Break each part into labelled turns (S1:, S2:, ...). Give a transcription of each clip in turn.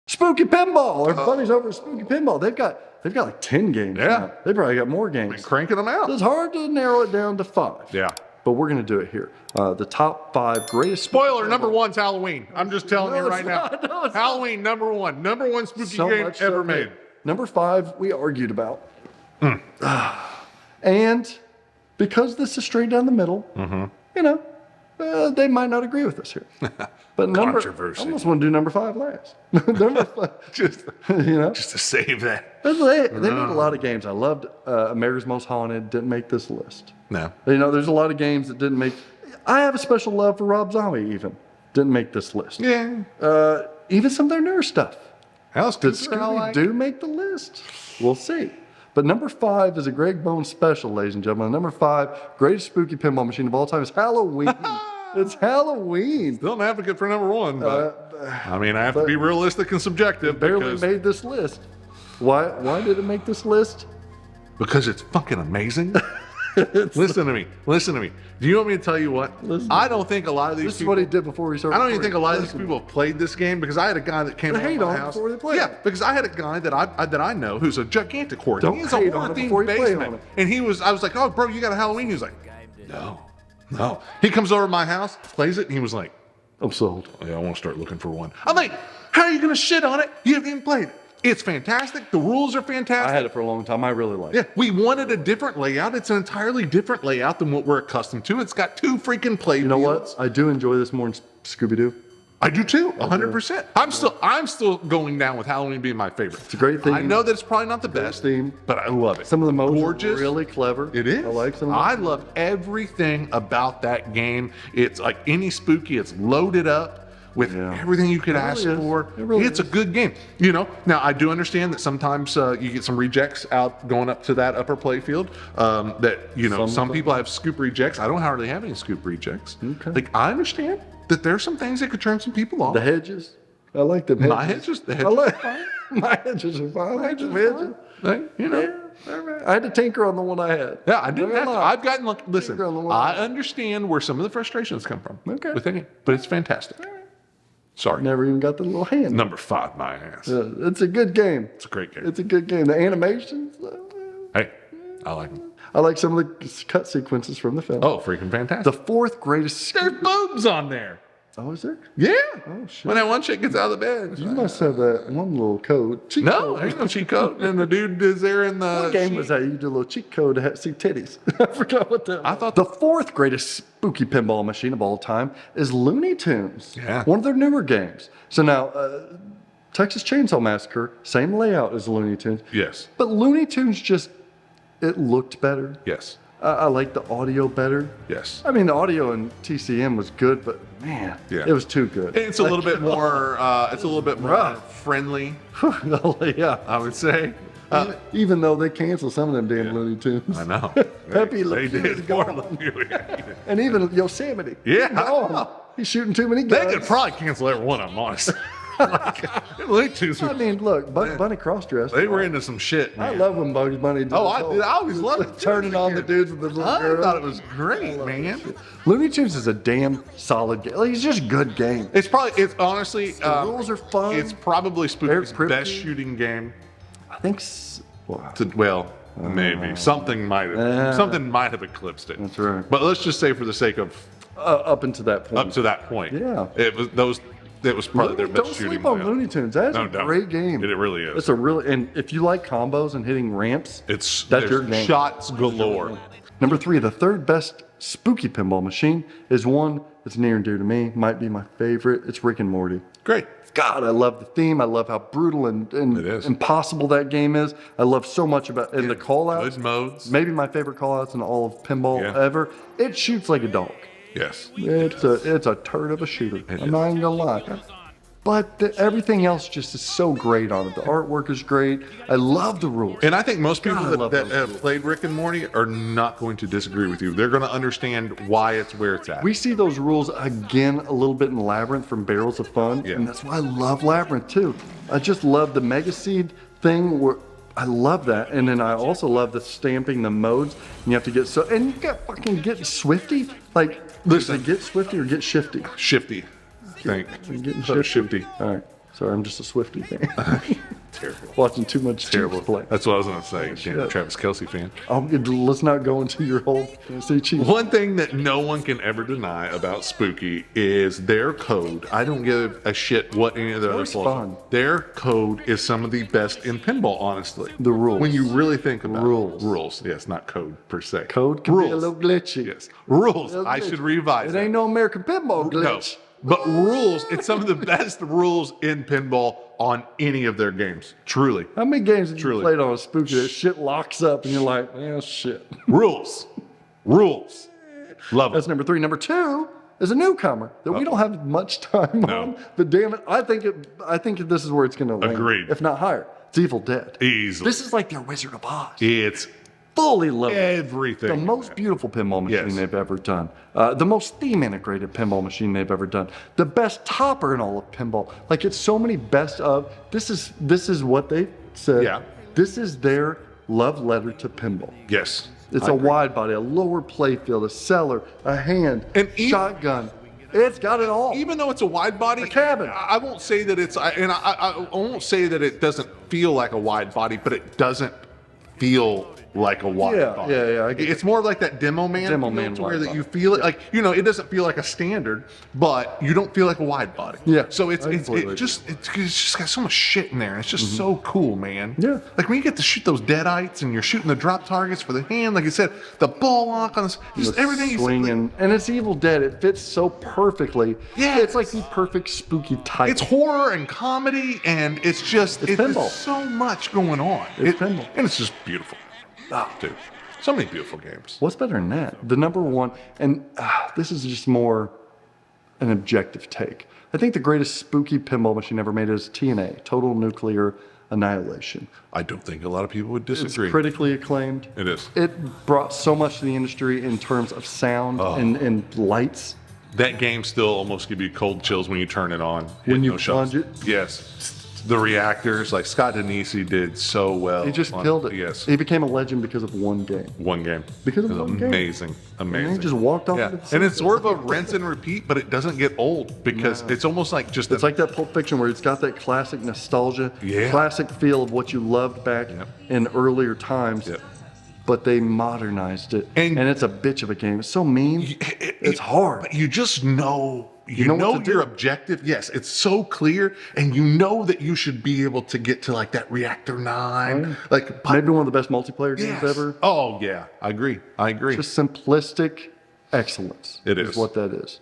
S1: Spooky Pinball. Our buddies over at Spooky Pinball. They've got like 10 games.
S2: Yeah.
S1: Now. They probably got more games.
S2: Been cranking them out.
S1: It's hard to narrow it down to 5.
S2: Yeah.
S1: But we're going to do it here. The top 5 greatest.
S2: Spoiler, number 1's Halloween. I'm just telling you right now.
S1: No,
S2: Halloween, number 1. Number 1 spooky game ever made.
S1: Number 5, we argued about. And because this is straight down the middle, you know, they might not agree with us here. But
S2: Controversy.
S1: I almost want to do number 5 last. Number 5,
S2: just to save that.
S1: They made a lot of games. I loved America's Most Haunted. Didn't make this list.
S2: No.
S1: You know, there's a lot of games that didn't make. I have a special love for Rob Zombie. Even didn't make this list.
S2: Yeah.
S1: Even some of their newer stuff.
S2: Alice
S1: Did Scooby-Doo make the list? We'll see. But number 5 is a Greg Bones special, ladies and gentlemen. Number 5, greatest spooky pinball machine of all time is Halloween. It's Halloween.
S2: Still an advocate for number 1, but I mean, I have to be realistic and subjective.
S1: Barely made this list. Why did it make this list?
S2: Because it's fucking amazing. Listen to me. Do you want me to tell you what? I don't think a lot of these
S1: This is
S2: people.
S1: what he did before he started.
S2: I don't even think a lot of these people have played this game, because I had a guy that came
S1: They hate
S2: over
S1: on
S2: my
S1: it
S2: house.
S1: before they play
S2: Yeah,
S1: it.
S2: because I had a guy that I know who's a gigantic hoarder.
S1: Don't
S2: He has a
S1: hate on it
S2: horror-themed
S1: before you play on
S2: basement.
S1: it.
S2: And I was like, oh, bro, you got a Halloween? He was like, no. He comes over to my house, plays it, and he was like,
S1: I'm sold.
S2: yeah, I want to start looking for one. I'm like, how are you going to shit on it? You haven't even played it. It's fantastic. The rules are fantastic.
S1: I had it for a long time. I really like it.
S2: Yeah, we wanted a different layout. It's an entirely different layout than what we're accustomed to. It's got 2 freaking play
S1: You know
S2: fields.
S1: what? I do enjoy this more than Scooby-Doo.
S2: I do too, 100%. I'm still going down with Halloween being my favorite.
S1: It's a great theme.
S2: I know that it's probably not the best
S1: theme.
S2: but I love it.
S1: Some of the modes
S2: gorgeous,
S1: are really clever.
S2: It is.
S1: I like some of them.
S2: I love everything about that game. It's like any spooky. It's loaded up with everything you could ask for. It's a good game. You know, now I do understand that sometimes you get some rejects out going up to that upper play field. That, you know, some people have scoop rejects. I don't hardly have any scoop rejects.
S1: Okay.
S2: Like, I understand that there's some things that could turn some people off.
S1: The hedges. I like them hedges.
S2: My hedges? The hedges
S1: I like,
S2: are fine.
S1: my hedges are fine. I like them hedges.
S2: You know.
S1: Yeah, all right. I had to tinker on the one I had.
S2: Yeah, I didn't have to. I've gotten, listen,
S1: Tinker on the one
S2: I understand where some of the frustrations come from.
S1: Okay.
S2: With any, but it's fantastic. Sorry.
S1: Never even got the little hand.
S2: Number 5, my ass.
S1: It's a good game.
S2: It's a great game.
S1: It's a good game. The animations.
S2: Hey, I like them.
S1: I like some of the cut sequences from the film.
S2: Oh, freaking fantastic.
S1: The 4th greatest.
S2: There's boobs on there.
S1: Oh, is there?
S2: Yeah.
S1: Oh, shit.
S2: When that one chick gets out of the bed.
S1: You must have that one little code. Cheat
S2: No,
S1: code.
S2: there's no cheat code. And the dude is there in the.
S1: What game was that? You do a little cheat code to see titties. I forgot what that was.
S2: I thought
S1: the 4th greatest spooky pinball machine of all time is Looney Tunes.
S2: Yeah.
S1: One of their newer games. So now, Texas Chainsaw Massacre, same layout as Looney Tunes.
S2: Yes.
S1: But Looney Tunes it looked better.
S2: Yes.
S1: I like the audio better.
S2: Yes.
S1: I mean, the audio in TCM was good, but man,
S2: Yeah.
S1: it was too good.
S2: It's a little bit more. It's a little bit more
S1: Rough.
S2: friendly,
S1: Yeah.
S2: I would say.
S1: Even though they canceled some of them damn Looney Tunes.
S2: I know.
S1: Pepe Le
S2: They
S1: Pew is
S2: did.
S1: gone.
S2: Poor Le Pew.
S1: And even Yosemite.
S2: Yeah,
S1: He's
S2: I
S1: gone.
S2: know.
S1: He's shooting too many
S2: They
S1: guns.
S2: could probably cancel every one of them, honestly. Looney Tunes
S1: I mean, look, Bunny cross-dressed.
S2: They were into some shit, man.
S1: I love when Bugs Bunny did
S2: Oh,
S1: his
S2: I always loved it. too.
S1: turning on the dudes with the little
S2: I
S1: girl.
S2: thought it was great, man.
S1: Looney Tunes is a damn solid game. Like, it's just a good game.
S2: It's honestly,
S1: The rules are fun.
S2: it's probably Spooky's
S1: Very
S2: best
S1: pretty.
S2: shooting game.
S1: I think.
S2: Maybe something might have eclipsed it.
S1: That's right.
S2: But let's just say, for the sake of
S1: Up until that point.
S2: up to that point,
S1: Yeah.
S2: it was probably their best
S1: Don't
S2: shooting.
S1: sleep on
S2: layout.
S1: Looney Tunes. That's
S2: No
S1: a
S2: doubt.
S1: great game.
S2: It really is.
S1: It's a really, and if you like combos and hitting ramps,
S2: That's
S1: your
S2: there's
S1: game.
S2: shots galore.
S1: Number 3, the 3rd best spooky pinball machine is one that's near and dear to me. Might be my favorite. It's Rick and Morty.
S2: Great.
S1: God, I love the theme. I love how brutal and
S2: It is.
S1: impossible that game is. I love so much about and the call outs.
S2: Good modes.
S1: Maybe my favorite call outs in all of pinball
S2: Yeah.
S1: ever. It shoots like a dog.
S2: Yes.
S1: It's a turd of a shooter.
S2: It
S1: I'm
S2: is.
S1: not even gonna lie. But everything else just is so great on it. The artwork is great. I love the rules.
S2: And I think most people
S1: God, I
S2: that,
S1: love
S2: that
S1: those
S2: have
S1: rules.
S2: played Rick and Morty are not going to disagree with you. They're going to understand why it's where it's at.
S1: We see those rules again a little bit in Labyrinth from Barrels of Fun.
S2: Yeah.
S1: And that's why I love Labyrinth too. I just love the Mega Seed thing where I love that. And then I also love the stamping the modes. And you have to get and you got fucking get swifty. Like,
S2: Listen.
S1: is it get swifty or get shifty?
S2: Shifty. Think.
S1: You're getting
S2: So
S1: shifty.
S2: shifty.
S1: All right. Sorry, I'm just a Swiftie fan.
S2: Terrible.
S1: Watching too much
S2: Terrible.
S1: Chiefs play.
S2: That's what I was going to say.
S1: Shit.
S2: Yeah, Travis Kelce fan.
S1: Let's not go into your whole Tennessee Chiefs.
S2: One thing that no one can ever deny about Spooky is their code. I don't give a shit what any of the other
S1: It's
S2: people
S1: fun.
S2: Their code is some of the best in pinball, honestly.
S1: The rules.
S2: When you really think about
S1: Rules.
S2: it. Rules. Yes, not code per se.
S1: Code can be a little glitchy.
S2: Yes. Rules.
S1: Little
S2: I
S1: glitchy.
S2: should revise
S1: It
S2: that.
S1: ain't no American pinball glitch.
S2: No. But rules, it's some of the best rules in pinball on any of their games. Truly.
S1: How many games have you
S2: Truly.
S1: played on a Spooky that shit locks up and you're like, shit.
S2: Rules. Rules. Love
S1: That's
S2: it.
S1: number 3. Number 2 is a newcomer that we don't have much time on. But damn it, I think this is where it's going to land.
S2: Agreed.
S1: If not higher. It's Evil Dead.
S2: Easily.
S1: This is like their Wizard of Oz.
S2: It's
S1: Fully love it.
S2: everything.
S1: The most beautiful pinball machine
S2: Yes.
S1: they've ever done. The most theme integrated pinball machine they've ever done. The best topper in all of pinball. Like it's so many best of. This is what they said.
S2: Yeah.
S1: This is their love letter to pinball.
S2: Yes.
S1: It's
S2: I
S1: a
S2: agree.
S1: wide body, a lower playfield, a cellar, a hand,
S2: And even-
S1: shotgun. It's got it all.
S2: Even though it's a wide body,
S1: A cabin.
S2: I won't say that it's, I won't say that it doesn't feel like a wide body, but it doesn't feel like a wide
S1: Yeah,
S2: body.
S1: yeah, I get
S2: It's more like that demo man,
S1: Demo
S2: feel
S1: man
S2: to where
S1: wide
S2: that
S1: body.
S2: you feel it like, it doesn't feel like a standard, but you don't feel like a wide body.
S1: Yeah,
S2: So it's
S1: I completely
S2: just got so much shit in there. And it's just so cool, man.
S1: Yeah.
S2: Like when you get to shoot those deadites and you're shooting the drop targets for the hand, like you said, the ball lock on this, just
S1: The
S2: everything. you
S1: swinging, and it's Evil Dead. It fits so perfectly.
S2: Yes.
S1: It's like the perfect spooky type.
S2: It's horror and comedy, and it's just
S1: It's pinball.
S2: there's so much going on.
S1: It's pinball.
S2: And it's just beautiful. Dude, so many beautiful games.
S1: What's better than that? The number one, and this is just more an objective take. I think the greatest spooky pinball machine ever made is TNA, Total Nuclear Annihilation.
S2: I don't think a lot of people would
S1: It's
S2: disagree.
S1: critically acclaimed.
S2: It is.
S1: It brought so much to the industry in terms of sound and lights.
S2: That game still almost give you cold chills when you turn it on.
S1: When
S2: Hit
S1: you
S2: no shots.
S1: plunge it?
S2: Yes. The reactors, like Scott Denisi did so well.
S1: He just
S2: on-
S1: killed it.
S2: Yes.
S1: He became a legend because of one game.
S2: One game.
S1: Because of
S2: It was
S1: one game.
S2: amazing. Amazing.
S1: And he just walked off
S2: Yeah.
S1: into the
S2: And it's
S1: sunset.
S2: sort of a rinse and repeat, but it doesn't get old because it's almost like just
S1: It's like that Pulp Fiction where it's got that classic nostalgia,
S2: Yeah.
S1: classic feel of what you loved back
S2: Yep.
S1: in earlier times.
S2: Yep.
S1: But they modernized it,
S2: And-
S1: and it's a bitch of a game. It's so mean. It's hard.
S2: But you just know, you
S1: know
S2: know,
S1: what to
S2: your
S1: do.
S2: objective. Yes, it's so clear, and you know that you should be able to get to like that Reactor 9. Like, but-
S1: Maybe one of the best multiplayer games
S2: yes.
S1: ever.
S2: Oh yeah, I agree. I agree.
S1: Just simplistic excellence.
S2: It is.
S1: what that is.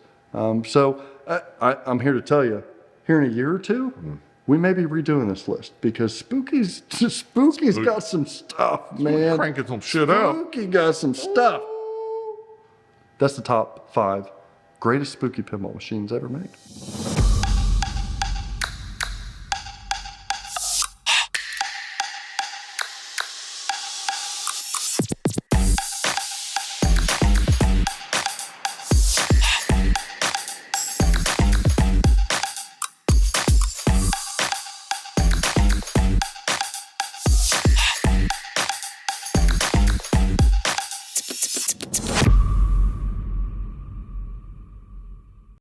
S1: So I'm here to tell you, here in a year or two, we may be redoing this list because Spooky's got some stuff, man.
S2: cranking some shit out.
S1: Spooky got some stuff. That's the top 5 greatest spooky pinball machines ever made.